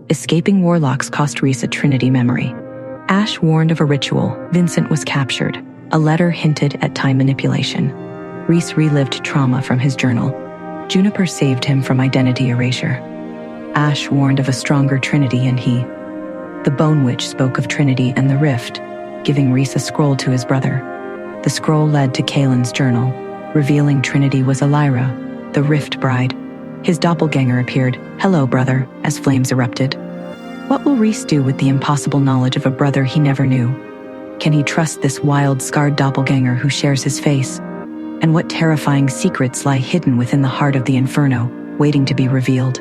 Escaping warlocks cost Reece a Trinity memory. Ash warned of a ritual. Vincent was captured. A letter hinted at time manipulation. Reece relived trauma from his journal. Juniper saved him from identity erasure. Ash warned of a stronger Trinity, and he. The Bone Witch spoke of Trinity and the Rift, giving Reece a scroll to his brother. The scroll led to Kalen's journal, revealing Trinity was Elira, the Rift Bride. His doppelganger appeared. "Hello, brother," as flames erupted. What will Reece do with the impossible knowledge of a brother he never knew? Can he trust this wild, scarred doppelganger who shares his face? And what terrifying secrets lie hidden within the heart of the Inferno, waiting to be revealed?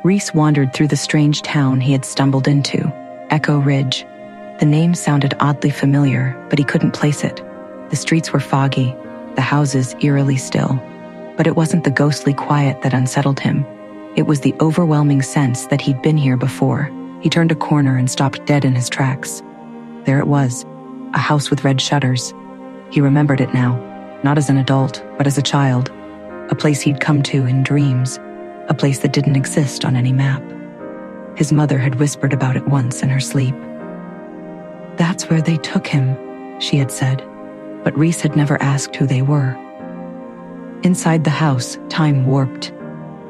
Reece wandered through the strange town he had stumbled into, Echo Ridge. The name sounded oddly familiar, but he couldn't place it. The streets were foggy, the houses eerily still. But it wasn't the ghostly quiet that unsettled him. It was the overwhelming sense that he'd been here before. He turned a corner and stopped dead in his tracks. There it was, a house with red shutters. He remembered it now, not as an adult, but as a child. A place he'd come to in dreams, a place that didn't exist on any map. His mother had whispered about it once in her sleep. "That's where they took him," she had said, but Reece had never asked who they were. Inside the house, time warped.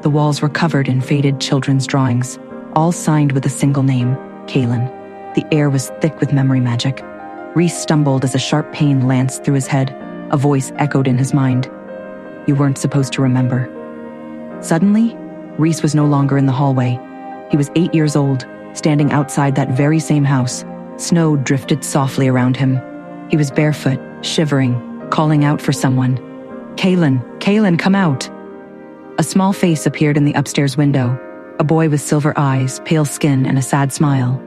The walls were covered in faded children's drawings, all signed with a single name, Kalen. The air was thick with memory magic. Reece stumbled as a sharp pain lanced through his head. A voice echoed in his mind. "You weren't supposed to remember." Suddenly, Reece was no longer in the hallway. He was 8 years old, standing outside that very same house. Snow drifted softly around him. He was barefoot, shivering, calling out for someone. "Kalen, Kalen, come out!" A small face appeared in the upstairs window, a boy with silver eyes, pale skin, and a sad smile.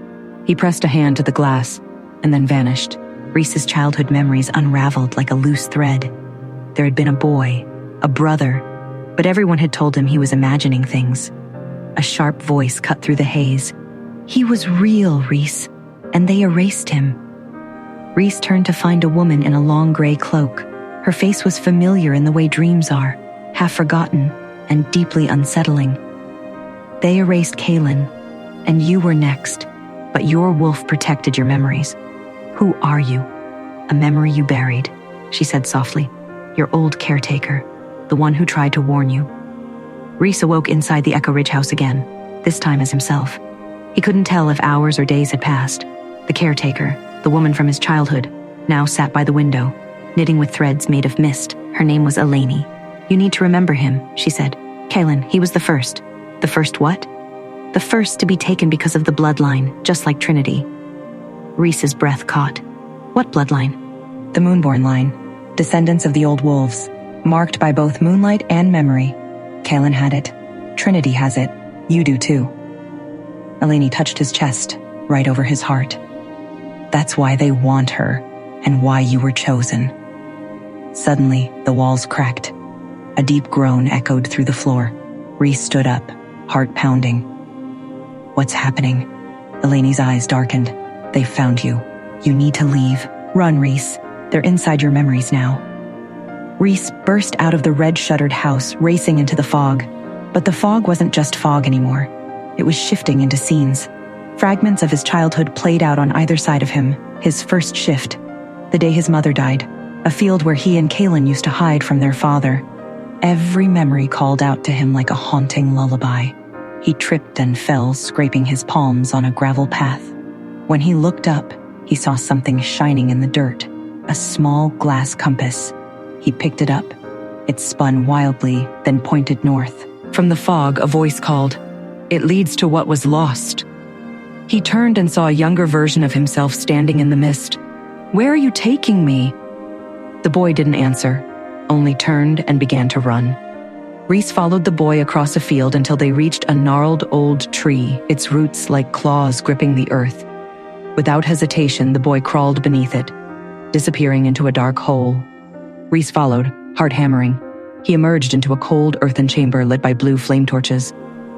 He pressed a hand to the glass, and then vanished. Reece's childhood memories unraveled like a loose thread. There had been a boy, a brother, but everyone had told him he was imagining things. A sharp voice cut through the haze. "He was real, Reece, and they erased him." Reece turned to find a woman in a long gray cloak. Her face was familiar in the way dreams are, half forgotten and deeply unsettling. "They erased Kalen, and you were next, but your wolf protected your memories. Who are you?" "A memory you buried," she said softly. "Your old caretaker, the one who tried to warn you." Reece awoke inside the Echo Ridge house again, this time as himself. He couldn't tell if hours or days had passed. The caretaker, the woman from his childhood, now sat by the window, knitting with threads made of mist. Her name was Eleni. "You need to remember him," she said. "Kalen, he was the first." "The first what?" "The first to be taken because of the bloodline, just like Trinity." Reece's breath caught. "What bloodline?" "The Moonborn line, descendants of the old wolves, marked by both moonlight and memory. Kalen had it. Trinity has it. You do too." Eleni touched his chest, right over his heart. "That's why they want her, and why you were chosen." Suddenly, the walls cracked. A deep groan echoed through the floor. Reece stood up, heart pounding. "What's happening?" Eleni's eyes darkened. "They've found you. You need to leave. Run, Reece. They're inside your memories now." Reece burst out of the red-shuttered house, racing into the fog. But the fog wasn't just fog anymore. It was shifting into scenes. Fragments of his childhood played out on either side of him. His first shift, the day his mother died, a field where he and Kalen used to hide from their father. Every memory called out to him like a haunting lullaby. He tripped and fell, scraping his palms on a gravel path. When he looked up, he saw something shining in the dirt, a small glass compass. He picked it up. It spun wildly, then pointed north. From the fog, a voice called, "It leads to what was lost." He turned and saw a younger version of himself standing in the mist. "Where are you taking me?" The boy didn't answer, only turned and began to run. Reece followed the boy across a field until they reached a gnarled old tree, its roots like claws gripping the earth. Without hesitation, the boy crawled beneath it, disappearing into a dark hole. Reece followed, heart hammering. He emerged into a cold earthen chamber lit by blue flame torches.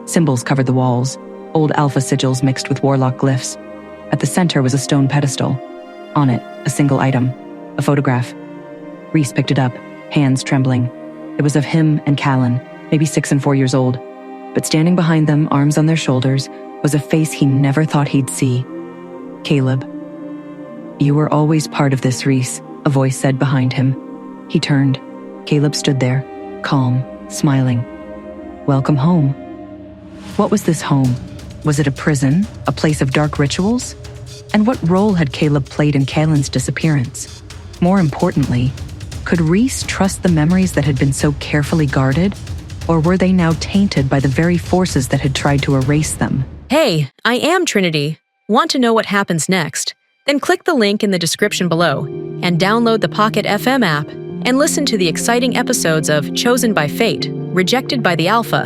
Symbols covered the walls, old alpha sigils mixed with warlock glyphs. At the center was a stone pedestal. On it, a single item, a photograph. Reece picked it up, hands trembling. It was of him and Kalen, maybe 6 and 4 years old. But standing behind them, arms on their shoulders, was a face he never thought he'd see. Caleb. "You were always part of this, Reece," a voice said behind him. He turned. Caleb stood there, calm, smiling. "Welcome home." What was this home? Was it a prison, a place of dark rituals? And what role had Caleb played in Kalen's disappearance? More importantly, could Reece trust the memories that had been so carefully guarded? Or were they now tainted by the very forces that had tried to erase them? Hey, I am Trinity. Want to know what happens next? Then click the link in the description below and download the Pocket FM app and listen to the exciting episodes of Chosen by Fate, Rejected by the Alpha.